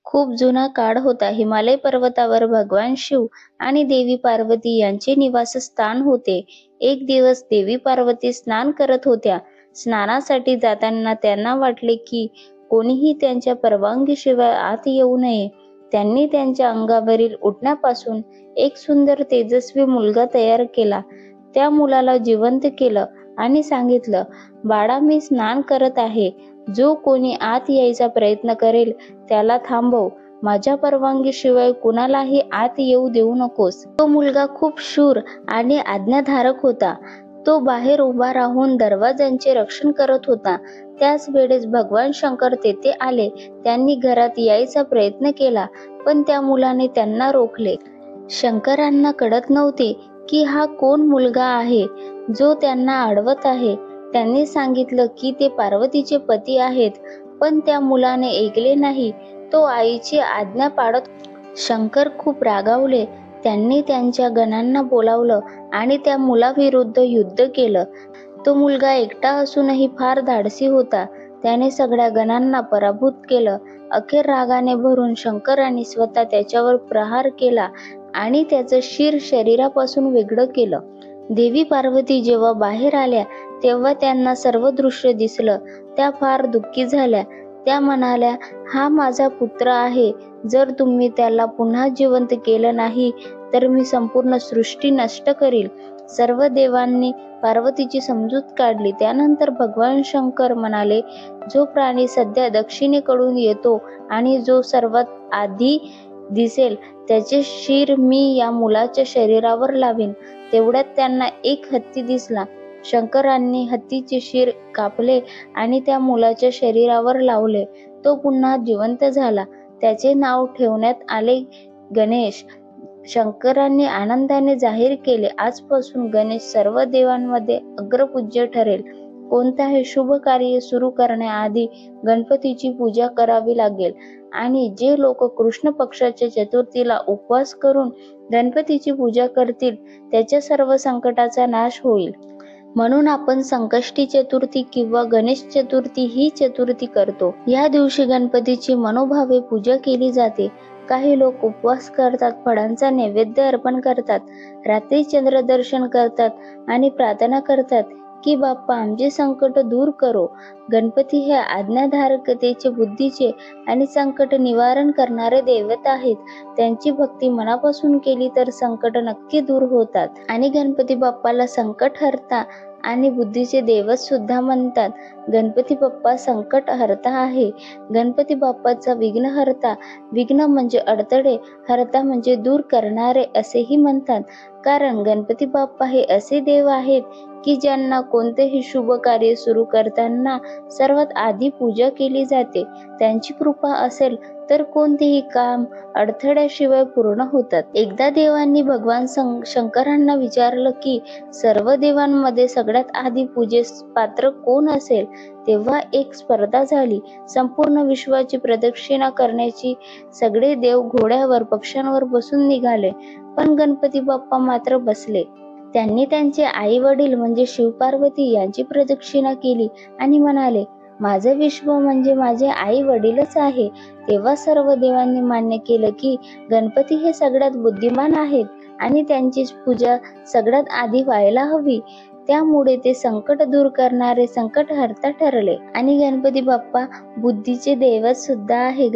खूप जुना काळ होता. हिमालय पर्वतावर भगवान शिव आणि देवी पार्वती यांचे निवासस्थान होते. एक दिवस देवी पार्वती स्नान करत होत्या. स्नानासाठी जाताना त्यांना वाटले की कोणीही त्यांच्या परवानगीशिवाय आत येऊ नये. त्यांनी त्यांच्या अंगावरील उठण्यापासून एक सुंदर तेजस्वी मुलगा तयार केला. त्या मुलाला जिवंत केलं आणि सांगितलं, बाळा, मी स्नान करत आहे. जो कोणी आत यायचा प्रयत्न करेल त्याला थांबव. माझ्या परवानगीशिवाय कुणालाही आत येऊ देऊ नकोस. तो मुलगा खूप शूर आणि आज्ञाधारक होता. तो बाहेर उभा राहून दरवाजांचे रक्षण करत होता. त्याच वेळेस भगवान शंकर तेथे आले. त्यांनी घरात यायचा प्रयत्न केला, पण त्या मुलाने त्यांना रोखले. शंकरांना कळत नव्हते की हा कोण मुलगा आहे जो त्यांना अडवत आहे. त्यांनी सांगितलं की ते पार्वतीचे पती आहेत, पण त्या मुलाने ऐकले नाही. तो आईची आज्ञा पाळत. शंकर खूप रागावले. त्यांनी त्यांच्या गणांना बोलावलं आणि त्या मुलाविरुद्ध युद्ध केलं. तो मुलगा एकटा असूनही फार धाडसी होता. त्याने सगळ्या गणांना पराभूत केलं. अखेर रागाने भरून शंकरांनी स्वतः त्याच्यावर प्रहार केला आणि त्याचं शिर शरीरापासून वेगळं केलं. देवी पार्वती जेव्हा बाहेर आल्या तेव्हा त्यांना सर्व दृश्य दिसलं. त्या फार दुःखी झाल्या. त्या म्हणाल्या, हा माझा पुत्र आहे. जर तुम्ही त्याला पुन्हा जिवंत केलं नाही तर मी संपूर्ण सृष्टी नष्ट करील. सर्व देवांनी पार्वतीची समजूत काढली. त्यानंतर भगवान शंकर म्हणाले, जो प्राणी सध्या दक्षिणेकडून येतो आणि जो सर्वात आधी दिसेल त्याचे शिर मी या मुलाच्या शरीरावर लावीन. तेवढ्यात त्यांना एक हत्ती दिसला. शंकरांनी हत्तीचे शिर कापले आणि त्या मुलाच्या शरीरावर लावले. तो पुन्हा जिवंत झाला. त्याचे नाव ठेवण्यात आले गणेश. शंकरांनी आनंदाने जाहीर केले, आजपासून गणेश सर्व देवांमध्ये अग्रपूज्य ठरेल. कोणताही शुभ कार्य सुरू करण्याआधी गणपतीची पूजा करावी लागेल आणि जे लोक कृष्ण पक्षाच्या चतुर्थीला उपवास करून गणपतीची पूजा करतील त्याच्या सर्व संकटाचा नाश होईल. म्हणून आपण संकष्टी चतुर्थी किंवा गणेश चतुर्थी ही चतुर्थी करतो. या दिवशी गणपतीची मनोभावे पूजा केली जाते. काही लोक उपवास करतात, फळांचा नैवेद्य अर्पण करतात, रात्री चंद्रदर्शन करतात आणि प्रार्थना करतात की बाप्पा आमचे संकट दूर करो. गणपती हे आज्ञाधारकतेचे, बुद्धीचे आणि संकट निवारण करणारे दैवत आहेत. त्यांची भक्ती मनापासून केली तर संकट नक्की दूर होतात आणि गणपती बाप्पाला संकटहर्ता आणि बुद्धीचे दैवत सुद्धा म्हणतात. गणपती बाप्पा संकट हरता आहे. गणपती बाप्पाचा विघ्नहर्ता, विघ्न म्हणजे अडथळे, हरता म्हणजे दूर करणारे असेही म्हणतात. कारण गणपती बाप्पा हे असे देव आहेत की ज्यांना कोणतेही शुभ कार्य सुरू करताना सर्वात आधी पूजा केली जाते. त्यांची कृपा असेल तर कोणतेही काम अडथळ्याशिवाय पूर्ण होतात. एकदा देवांनी भगवान शंकरांना विचारलं की सर्व देवांमध्ये सगळ्यात आधी पूजेस पात्र कोण असेल. तेव्हा एक स्पर्धा झाली. संपूर्ण विश्वाची प्रदक्षिणा करण्याची. सगळे देव घोड्यावर, पक्ष्यांवर बसून निघाले, पण गणपती बाप्पा मात्र बसले. त्यांनी त्यांचे आई वडील म्हणजे शिवपार्वती यांची प्रदक्षिणा केली आणि म्हणाले, माझं विश्व म्हणजे माझे आई वडीलच आहे. तेव्हा सर्व देवांनी मान्य केलं की गणपती हे सगळ्यात बुद्धिमान आहेत आणि त्यांची पूजा सगळ्यात आधी व्हायला हवी. त्यामुळे ते संकट दूर करणारे, संकटहर्ता ठरले. आणि गणपती बाप्पा बुद्धीचे दैवत सुद्धा आहे.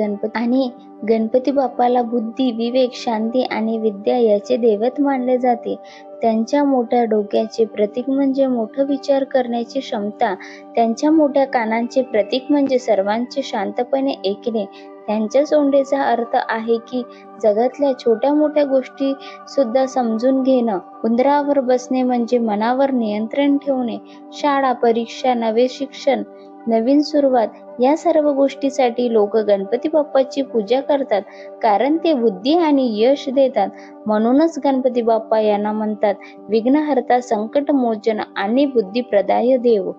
गणपती बाप्पाला बुद्धी, विवेक, शांती आणि विद्या याचे दैवत मानले जाते. त्यांच्या मोठ्या डोक्याचे प्रतीक म्हणजे मोठं विचार करण्याची क्षमता. त्यांच्या मोठ्या कानांचे प्रतीक म्हणजे सर्वांचे शांतपणे ऐकणे. त्यांच्या सोंडेचा अर्थ आहे की जगातल्या छोट्या मोठ्या गोष्टी सुद्धा समजून घेणं. उंदरावर बसणे म्हणजे मनावर नियंत्रण ठेवणे. शाळा, परीक्षा, नवे शिक्षण, नवीन सुरुवात या सर्व गोष्टीसाठी लोक गणपती बाप्पाची पूजा करतात, कारण ते बुद्धी आणि यश देतात. म्हणूनच गणपती बाप्पा यांना म्हणतात विघ्नहर्ता, संकटमोचन आणि बुद्धिप्रदाय देव.